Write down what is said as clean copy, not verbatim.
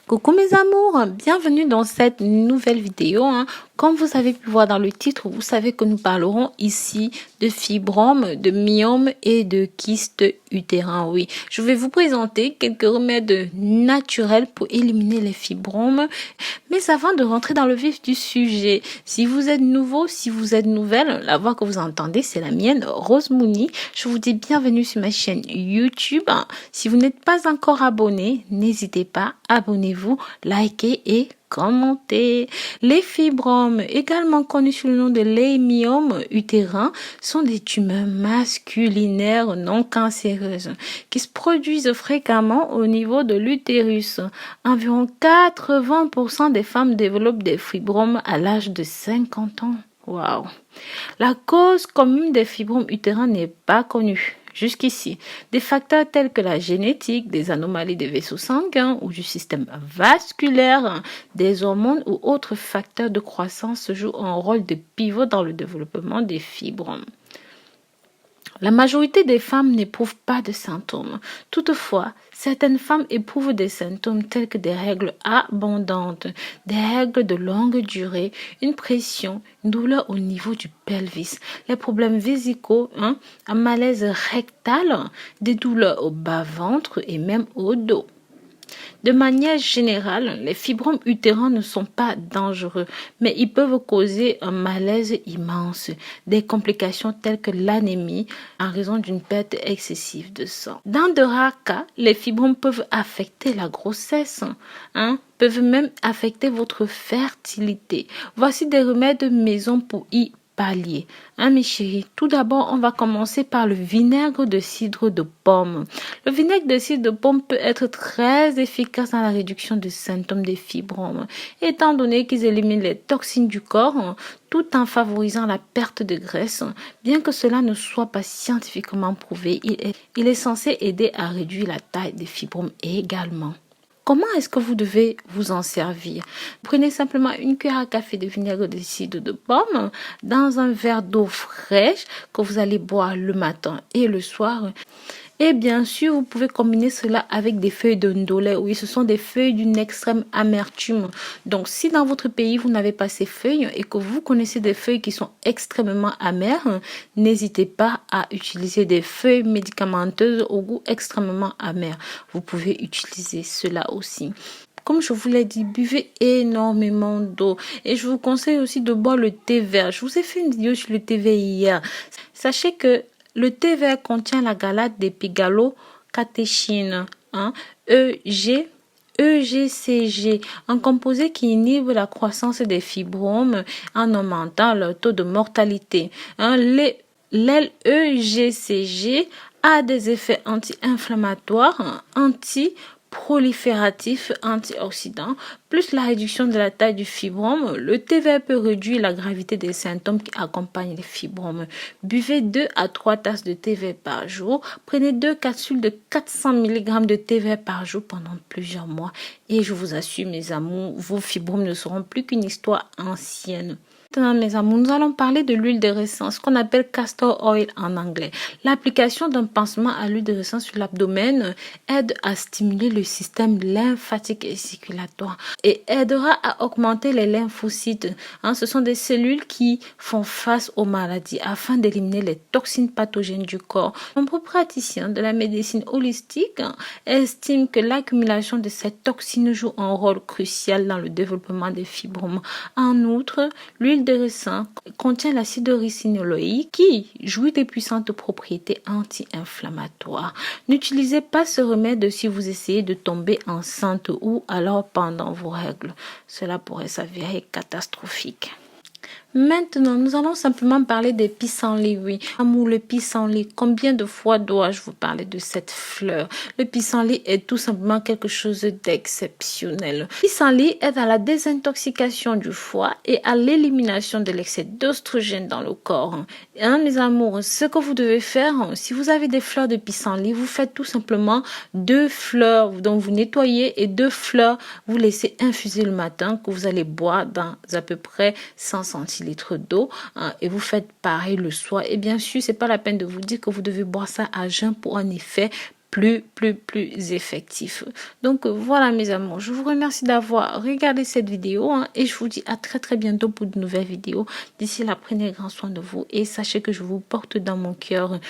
Coucou mes amours, bienvenue dans cette nouvelle vidéo. Comme vous avez pu voir dans le titre, vous savez que nous parlerons ici de fibromes, de myomes et de kystes utérins. Oui, je vais vous présenter quelques remèdes naturels pour éliminer les fibromes. Mais avant de rentrer dans le vif du sujet, si vous êtes nouveau, si vous êtes nouvelle, la voix que vous entendez, c'est la mienne, Rose Mouni. Je vous dis bienvenue sur ma chaîne YouTube. Si vous n'êtes pas encore abonné, n'hésitez pas, abonnez-vous, likez et commentez. Les fibromes, également connus sous le nom de myomes utérins, sont des tumeurs masculinaires non cancéreuses qui se produisent fréquemment au niveau de l'utérus. Environ 80% des femmes développent des fibromes à l'âge de 50 ans. Waouh! La cause commune des fibromes utérins n'est pas connue. Jusqu'ici, des facteurs tels que la génétique, des anomalies des vaisseaux sanguins ou du système vasculaire, des hormones ou autres facteurs de croissance jouent un rôle de pivot dans le développement des fibromes. La majorité des femmes n'éprouvent pas de symptômes. Toutefois, certaines femmes éprouvent des symptômes tels que des règles abondantes, des règles de longue durée, une pression, une douleur au niveau du pelvis, les problèmes vésicaux, un malaise rectal, des douleurs au bas-ventre et même au dos. De manière générale, les fibromes utérins ne sont pas dangereux, mais ils peuvent causer un malaise immense, des complications telles que l'anémie en raison d'une perte excessive de sang. Dans de rares cas, les fibromes peuvent affecter la grossesse, peuvent même affecter votre fertilité. Voici des remèdes maison pour y pallier. Mes chéris, tout d'abord, on va commencer par le vinaigre de cidre de pomme. Le vinaigre de cidre de pomme peut être très efficace dans la réduction des symptômes des fibromes, étant donné qu'ils éliminent les toxines du corps, tout en favorisant la perte de graisse. Bien que cela ne soit pas scientifiquement prouvé, il est censé aider à réduire la taille des fibromes également. Comment est-ce que vous devez vous en servir? Prenez simplement une cuillère à café de vinaigre de cidre de pomme dans un verre d'eau fraîche que vous allez boire le matin et le soir. Et bien sûr, vous pouvez combiner cela avec des feuilles de ndolé. Oui, ce sont des feuilles d'une extrême amertume. Donc, si dans votre pays, vous n'avez pas ces feuilles et que vous connaissez des feuilles qui sont extrêmement amères, n'hésitez pas à utiliser des feuilles médicamenteuses au goût extrêmement amer. Vous pouvez utiliser cela aussi. Comme je vous l'ai dit, buvez énormément d'eau. Et je vous conseille aussi de boire le thé vert. Je vous ai fait une vidéo sur le thé vert hier. Sachez que le thé vert contient la gallate d'épigallocatechin, EGCG, un composé qui inhibe la croissance des fibromes en augmentant leur taux de mortalité. L'EGCG a des effets anti-inflammatoires, prolifératif antioxydant, plus la réduction de la taille du fibrome. Le thé vert peut réduire la gravité des symptômes qui accompagnent les fibromes. Buvez 2 à 3 tasses de thé vert par jour. Prenez 2 capsules de 400 mg de thé vert par jour pendant plusieurs mois. Et je vous assure, mes amours, vos fibromes ne seront plus qu'une histoire ancienne. Maintenant, mes amours, nous allons parler de l'huile de ricin, ce qu'on appelle castor oil en anglais. L'application d'un pansement à l'huile de ricin sur l'abdomen aide à stimuler le système lymphatique et circulatoire et aidera à augmenter les lymphocytes. Ce sont des cellules qui font face aux maladies afin d'éliminer les toxines pathogènes du corps. Nombreux praticiens de la médecine holistique estiment que l'accumulation de ces toxines joue un rôle crucial dans le développement des fibromes. En outre, l'huile de ricin contient l'acide ricinoloïque qui jouit des puissantes propriétés anti-inflammatoires. N'utilisez pas ce remède si vous essayez de tomber enceinte ou alors pendant vos règles. Cela pourrait s'avérer catastrophique. Maintenant, nous allons simplement parler des pissenlits, oui. Amour, le pissenlit, combien de fois dois-je vous parler de cette fleur? Le pissenlit est tout simplement quelque chose d'exceptionnel. Le pissenlit aide à la désintoxication du foie et à l'élimination de l'excès d'oestrogène dans le corps. Mes amours, ce que vous devez faire, si vous avez des fleurs de pissenlit, vous faites tout simplement 2 fleurs dont vous nettoyez et 2 fleurs, vous laissez infuser le matin que vous allez boire dans à peu près 100 centilitres d'eau et vous faites pareil le soir. Et bien sûr, c'est pas la peine de vous dire que vous devez boire ça à jeun pour un effet plus effectif. Donc voilà mes amours, je vous remercie d'avoir regardé cette vidéo et je vous dis à très bientôt pour de nouvelles vidéos. D'ici là, prenez grand soin de vous et sachez que je vous porte dans mon cœur.